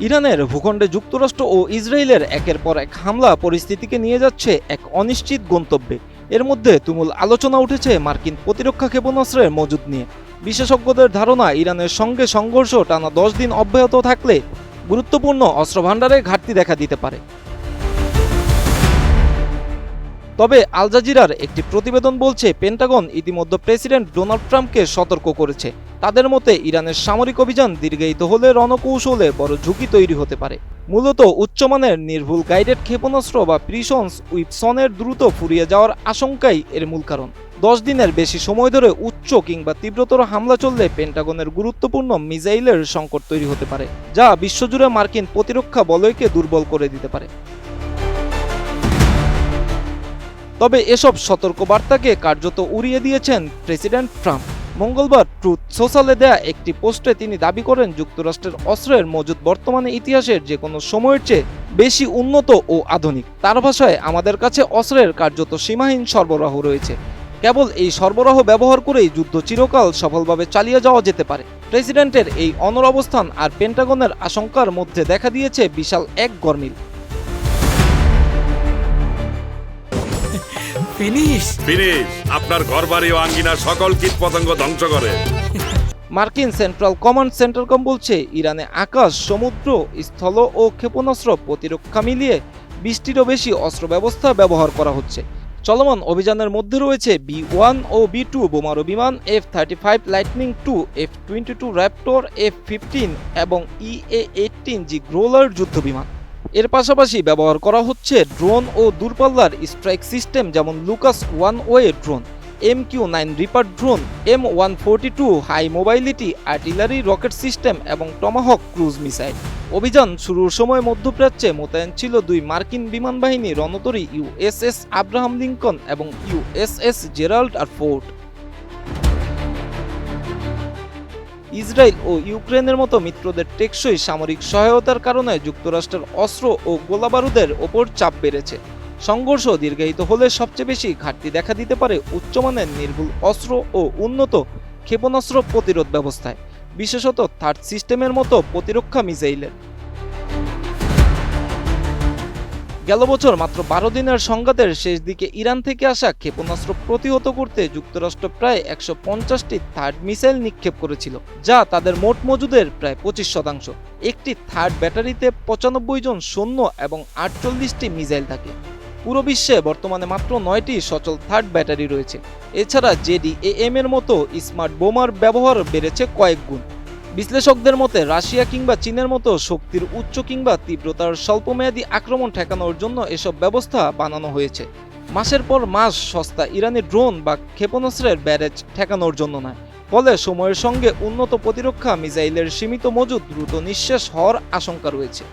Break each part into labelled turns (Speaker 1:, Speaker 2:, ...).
Speaker 1: ইরানের ভূখণ্ডে যুক্তরাষ্ট্র ও ইসরায়েলের একের পর এক হামলা পরিস্থিতিকে নিয়ে যাচ্ছে এক অনিশ্চিত গন্তব্যে। এর মধ্যে তুমুল আলোচনা উঠেছে মার্কিন প্রতিরক্ষা ক্ষেপণাস্ত্রের মজুদ নিয়ে। বিশেষজ্ঞদের ধারণা, ইরানের সঙ্গে সংঘর্ষ টানা 10 দিন অব্যাহত থাকলে গুরুত্বপূর্ণ অস্ত্রভাণ্ডারে ঘাটতি দেখা দিতে পারে। তবে আল জাজিরার একটি প্রতিবেদন বলছে, পেন্টাগন ইতিমধ্যে প্রেসিডেন্ট ডোনাল্ড ট্রাম্পকে সতর্ক করেছে। তাদের মতে ইরানের সামরিক অভিযান দীর্ঘায়িত হলে রণকৌশলে বড় ঝুঁকি তৈরি হতে পারে। মূলত উচ্চমানের নির্ভুল গাইডেড ক্ষেপণাস্ত্র বা প্রিসন্স উইপসনের দ্রুত ফুরিয়ে যাওয়ার আশঙ্কাই এর মূল কারণ। 10 দিনের বেশি সময় ধরে উচ্চ কিংবা তীব্রতর হামলা চললে পেন্টাগনের গুরুত্বপূর্ণ মিসাইলের সংকট তৈরি হতে পারে, যা বিশ্বজুড়ে মার্কিন প্রতিরক্ষা বলয়কে দুর্বল করে দিতে পারে। তবে এসব সতর্কবার্তাকে কার্যত উড়িয়ে দিয়েছেন প্রেসিডেন্ট ট্রাম্প। মঙ্গলবার ট্রুথ সোশ্যালে দেয়া একটি পোস্টে তিনি দাবি করেন, যুক্তরাষ্ট্রের অস্ত্রের মজুদ বর্তমানে ইতিহাসের যে কোনো সময়ের চেয়ে বেশি উন্নত ও আধুনিক। তার ভাষায়, আমাদের কাছে অস্ত্রের কার্যত সীমাহীন সরবরাহ রয়েছে। কেবল এই সরবরাহ ব্যবহার করেই যুদ্ধ চিরকাল সফলভাবে চালিয়ে যাওয়া যেতে পারে। প্রেসিডেন্টের এই অনড় অবস্থান আর পেন্টাগনের আশঙ্কার মধ্যে দেখা দিয়েছে বিশাল এক গরমিল।
Speaker 2: ফিনিশ
Speaker 3: আপনার ঘরবাড়ি ও আঙ্গিনার সকল কীটপতঙ্গ ধ্বংস করে।
Speaker 1: মার্কিন সেন্ট্রাল কমান্ড সেন্টারকম বলছে, ইরানে আকাশ, সমুদ্র, স্থল ও ক্ষেপণাস্ত্র প্রতিরক্ষা মিলিয়ে 20টিরও বেশি অস্ত্র ব্যবস্থা ব্যবহার করা হচ্ছে। চলমান অভিযানের মধ্যে রয়েছে B-1 ও B-2 বোমারু বিমান, F-35 lightning II, F-22 Raptor, F-15 এবং EA-18G গ্রোলার যুদ্ধ বিমান। এর পাশাপাশি ব্যবহার করা হচ্ছে ড্রোন ও দূরপাল্লার স্ট্রাইক সিস্টেম, যেমন Lucas one way drone, MQ-9 Reaper drone, M142 high mobility artillery rocket system এবং টমাহক ক্রুজ মিসাইল। অভিযান শুরুর সময় মধ্যপ্রাচ্যে মোতায়েন ছিল 2 মার্কিন বিমান বাহিনী রণতরী USS আব্রাহাম লিঙ্কন এবং USS Gerald R Ford. Israel ও ইউক্রেনের মতো মিত্রদের টেকসই সামরিক সহায়তার কারণে যুক্তরাষ্ট্রের অস্ত্র ও গোলাবারুদের ওপর চাপ বেড়েছে। সংঘর্ষ দীর্ঘায়িত হলে সবচেয়ে বেশি ঘাটতি দেখা দিতে পারে উচ্চমানের নির্ভুল অস্ত্র ও উন্নত ক্ষেপণাস্ত্র প্রতিরোধ ব্যবস্থায়, বিশেষত থার্ড সিস্টেমের মতো প্রতিরক্ষা মিসাইলের। গেল বছর মাত্র 12 দিনের সংঘাতের শেষ দিকে ইরান থেকে আসা ক্ষেপণাস্ত্র প্রতিহত করতে যুক্তরাষ্ট্র প্রায় 150টি থার্ড মিসাইল নিক্ষেপ করেছিল, যা তাদের মোট মজুদের প্রায় 25%। একটি থার্ড ব্যাটারিতে 95 জন সৈন্য এবং 48টি মিসাইল থাকে। পুরো বিশ্বে বর্তমানে মাত্র 9টি সচল থার্ড ব্যাটারি রয়েছে। এছাড়া JDAM এর মতো স্মার্ট বোমার ব্যবহার বেড়েছে কয়েক গুণ। বিশ্লেষকদের মতে, রাশিয়া কিংবা চীনের মতো শক্তির উচ্চ কিংবা তীব্রতার স্বল্পমেয়াদী আক্রমণ ঠেকানোর জন্য এসব ব্যবস্থা বানানো হয়েছে। মাসের পর মাস সস্তা ইরানি ড্রোন বা ক্ষেপণাস্ত্রের ব্যারেজ ঠেকানোর জন্য নয়। ফলে সময়ের সঙ্গে উন্নত প্রতিরক্ষা মিসাইলের সীমিত মজুদ দ্রুত নিঃশেষ হওয়ার আশঙ্কা রয়েছে।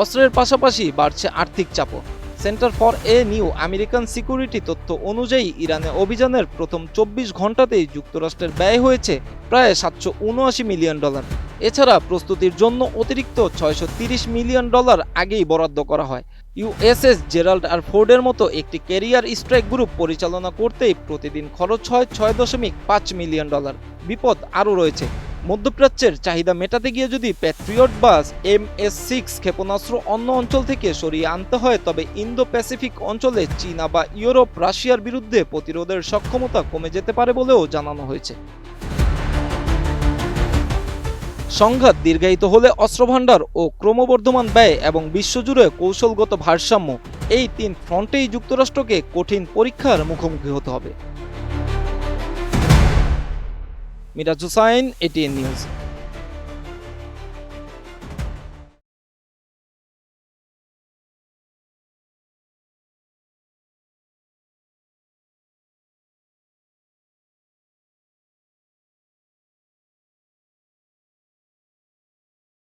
Speaker 1: অস্ত্রের পাশাপাশি বাড়ছে আর্থিক চাপও। Centre for a new American security তথ্য অনুযায়ী, ইরানে অভিযানের প্রথম 24 ঘন্টাতেই যুক্তরাষ্ট্রের ব্যয় হয়েছে প্রায় $779 মিলিয়ন। এছাড়া প্রস্তুতির জন্য অতিরিক্ত $630 মিলিয়ন আগেই বরাদ্দ করা হয়। USS জেরাল্ড আর ফোর্ডের মতো একটি ক্যারিয়ার স্ট্রাইক গ্রুপ পরিচালনা করতেই প্রতিদিন খরচ হয় $6.5 মিলিয়ন। বিপদ আরও রয়েছে। মধ্যপ্রাচ্যের চাহিদা মেটাতে গিয়ে যদি প্যাট্রিয়ট বা MS-6 ক্ষেপণাস্ত্র অন্য অঞ্চল থেকে সরিয়ে আনতে হয়, তবে ইন্দো প্যাসিফিক অঞ্চলে চীনা বা ইউরোপ রাশিয়ার বিরুদ্ধে প্রতিরোধের সক্ষমতা কমে যেতে পারে বলেও জানানো হয়েছে। সংঘাত দীর্ঘায়িত হলে অস্ত্রভাণ্ডার ও ক্রমবর্ধমান ব্যয় এবং বিশ্বজুড়ে কৌশলগত ভারসাম্য, এই 3 ফ্রন্টেই যুক্তরাষ্ট্রকে কঠিন পরীক্ষার মুখোমুখি হতে হবে। Miraj Hussain, ATN news.